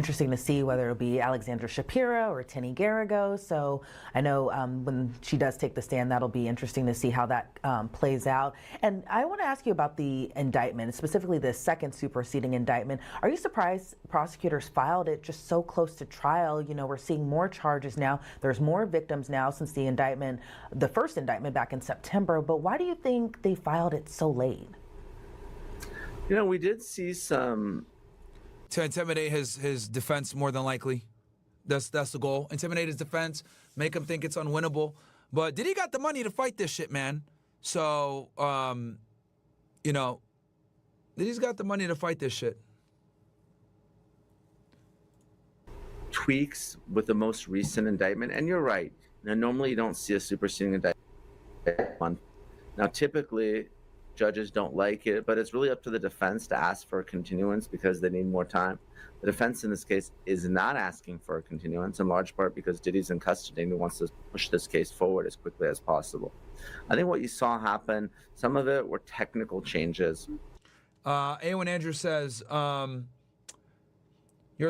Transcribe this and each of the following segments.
interesting to see whether it'll be Alexandra Shapiro or Tinny Garrigo. So I know when she does take the stand, that'll be interesting to see how that plays out. And I want to ask you about the indictment, specifically the second superseding indictment. Are you surprised prosecutors filed it just so close to trial? You know, we're seeing more charges now. There's more victims now since the indictment, the first indictment back in September. But why do you think they filed it so late? You know, we did see some... To intimidate his defense, more than likely. That's the goal. Intimidate his defense, make him think it's unwinnable. But Diddy got the money to fight this shit, man. So, you know, Diddy's got the money to fight this shit. Tweaks with the most recent indictment, and you're right. Now, normally you don't see a superseding indictment. Now, typically, judges don't like it, but it's really up to the defense to ask for a continuance because they need more time. The defense in this case is not asking for a continuance, in large part because Diddy's in custody and he wants to push this case forward as quickly as possible. I think what you saw happen, some of it were technical changes. A1 Andrew says, you're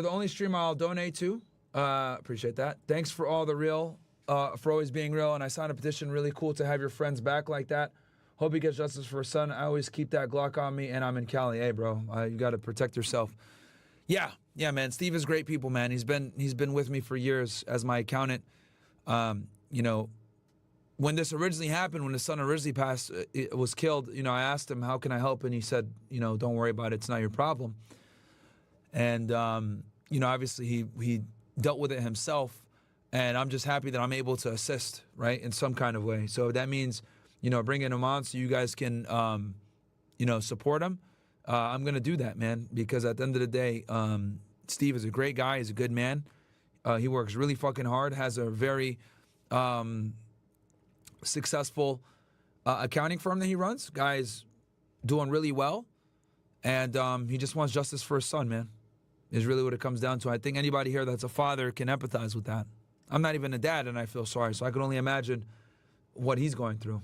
the only streamer I'll donate to. Appreciate that. Thanks for all the real, for always being real. And I signed a petition. Really cool to have your friends back like that. Hope he gets justice for his son. I always keep that Glock on me, and I'm in Cali. Hey, bro, you got to protect yourself. Yeah, man. Steve is great people, man. He's been with me for years as my accountant. You know, when this originally happened, when his son originally passed, it was killed. You know, I asked him, how can I help? And he said, you know, don't worry about it. It's not your problem. And you know, obviously he dealt with it himself, and I'm just happy that I'm able to assist, right, in some kind of way. So that means, you know, bringing him on so you guys can, you know, support him. I'm going to do that, man, because at the end of the day, Steve is a great guy. He's a good man. He works really fucking hard, has a very successful accounting firm that he runs. Guy's doing really well, and he just wants justice for his son, man, is really what it comes down to. I think anybody here that's a father can empathize with that. I'm not even a dad, and I feel sorry, so I can only imagine what he's going through.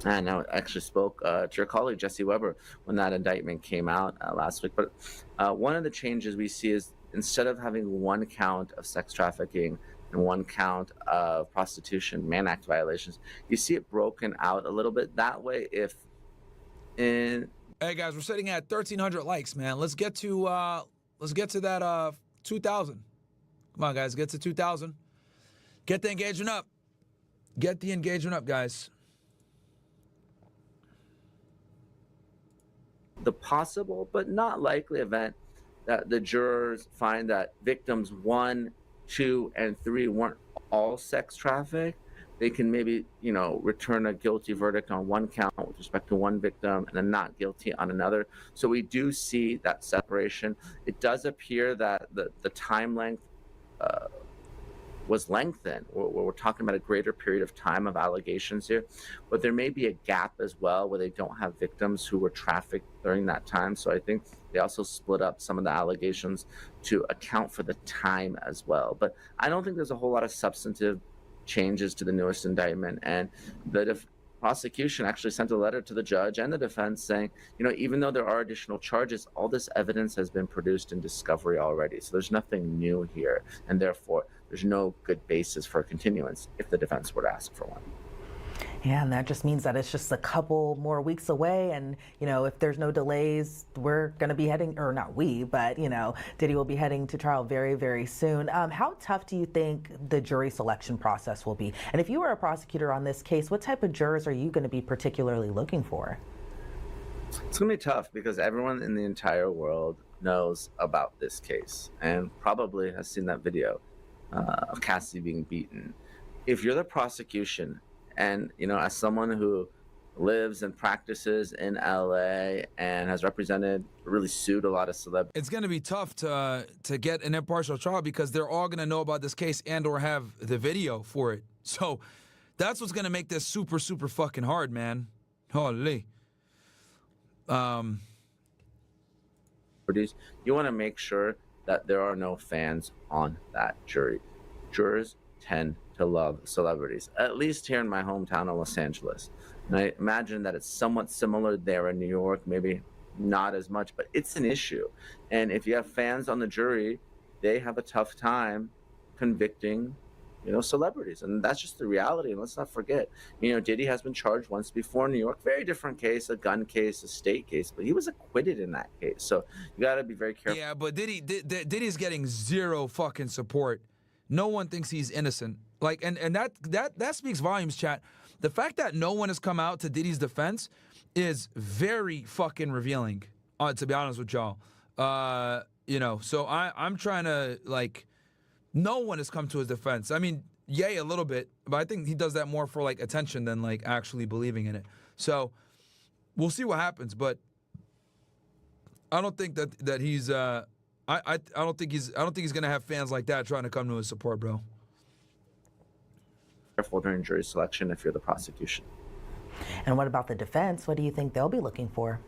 And I actually spoke to your colleague, Jesse Weber, when that indictment came out last week. But one of the changes we see is instead of having one count of sex trafficking and one count of prostitution, Mann Act violations, you see it broken out a little bit. That way, if in... Hey, guys, we're sitting at 1,300 likes, man. Let's get to that 2,000. Come on, guys, get to 2,000. Get the engagement up. Get the engagement up, guys. The possible but not likely event that the jurors find that victims 1, 2, and 3 weren't all sex trafficked, they can maybe, you know, return a guilty verdict on one count with respect to one victim and then not guilty on another. So we do see that separation. It does appear that the time length was lengthened. We're talking about a greater period of time of allegations here, but there may be a gap as well where they don't have victims who were trafficked during that time. So I think they also split up some of the allegations to account for the time as well. But I don't think there's a whole lot of substantive changes to the newest indictment. And the prosecution actually sent a letter to the judge and the defense saying, you know, even though there are additional charges, all this evidence has been produced in discovery already. So there's nothing new here. And therefore, there's no good basis for a continuance if the defense were to ask for one. Yeah, and that just means that it's just a couple more weeks away. And, you know, if there's no delays, we're going to be heading, or not we, but, you know, Diddy will be heading to trial very, very soon. How tough do you think the jury selection process will be? And if you were a prosecutor on this case, what type of jurors are you going to be particularly looking for? It's going to be tough because everyone in the entire world knows about this case and probably has seen that video of Cassie being beaten. If you're the prosecution, and, you know, as someone who lives and practices in LA and has represented, really sued a lot of celebrities. It's going to be tough to get an impartial trial because they're all going to know about this case and or have the video for it. So that's what's going to make this super, super fucking hard, man. Holy. You want to make sure that there are no fans on that jury. Jurors tend to love celebrities, at least here in my hometown of Los Angeles. And I imagine that it's somewhat similar there in New York, maybe not as much, but it's an issue. And if you have fans on the jury, they have a tough time convicting, celebrities. And that's just the reality. And let's not forget, Diddy has been charged once before in New York, very different case, a gun case, a state case, but he was acquitted in that case. So you got to be very careful. Yeah, but Diddy's getting zero fucking support. No one thinks he's innocent. Like, and that speaks volumes, chat. The fact that no one has come out to Diddy's defense is very fucking revealing, to be honest with y'all. So I'm trying to, like, no one has come to his defense. I mean, yay, a little bit, but I think he does that more for, like, attention than, like, actually believing in it. So we'll see what happens, but I don't think that he's I don't think he's gonna have fans like that trying to come to his support, bro. Careful during jury selection if you're the prosecution. And what about the defense? What do you think they'll be looking for?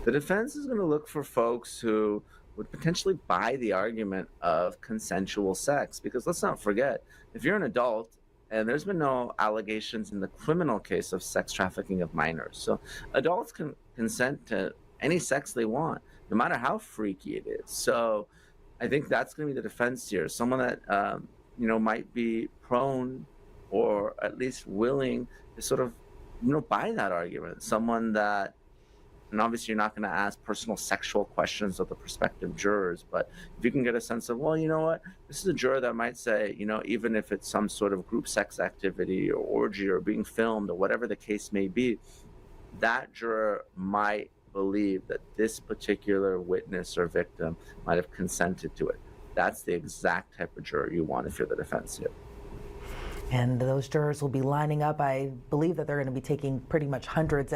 The defense is going to look for folks who would potentially buy the argument of consensual sex, because let's not forget, if you're an adult and there's been no allegations in the criminal case of sex trafficking of minors, so adults can consent to any sex they want, no matter how freaky it is. So I think that's going to be the defense here. Someone that might be prone or at least willing to sort of buy that argument. Someone that, and obviously you're not going to ask personal sexual questions of the prospective jurors, but if you can get a sense of, well, you know what, this is a juror that might say, even if it's some sort of group sex activity or orgy or being filmed or whatever the case may be, that juror might believe that this particular witness or victim might have consented to it. That's the exact type of juror you want if you're the defense here. And those jurors will be lining up. I believe that they're going to be taking pretty much hundreds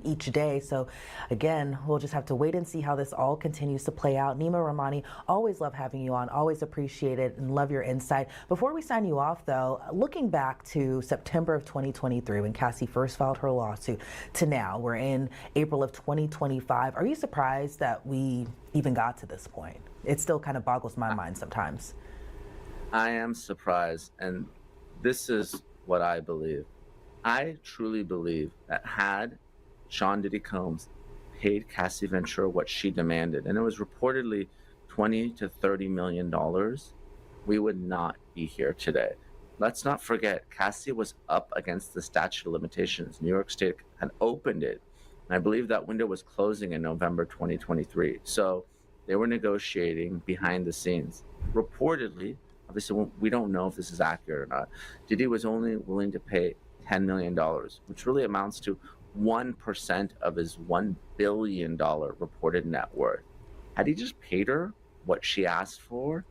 each day. So again, we'll just have to wait and see how this all continues to play out. Nima Rahmani, always love having you on, always appreciate it and love your insight. Before we sign you off though, looking back to September of 2023 when Cassie first filed her lawsuit to now, we're in April of 2025. Are you surprised that we even got to this point? It still kind of boggles my mind sometimes. I am surprised, and this is what I believe. I truly believe that had Sean Diddy Combs paid Cassie Ventura what she demanded, and it was reportedly $20 to $30 million, we would not be here today. Let's not forget, Cassie was up against the statute of limitations. New York State had opened it, and I believe that window was closing in November 2023. So they were negotiating behind the scenes. Reportedly, obviously, we don't know if this is accurate or not, Diddy was only willing to pay $10 million, which really amounts to 1% of his $1 billion reported net worth. Had he just paid her what she asked for?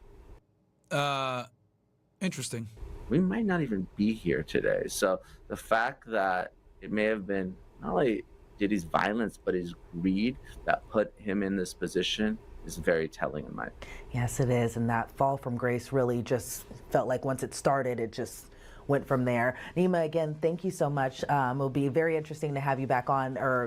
Interesting. We might not even be here today. So the fact that it may have been not only Diddy's violence, but his greed that put him in this position is very telling in my opinion. Yes, it is. And that fall from grace really just felt like once it started, it just went from there. Nima, again, thank you so much. It'll be very interesting to have you back on, or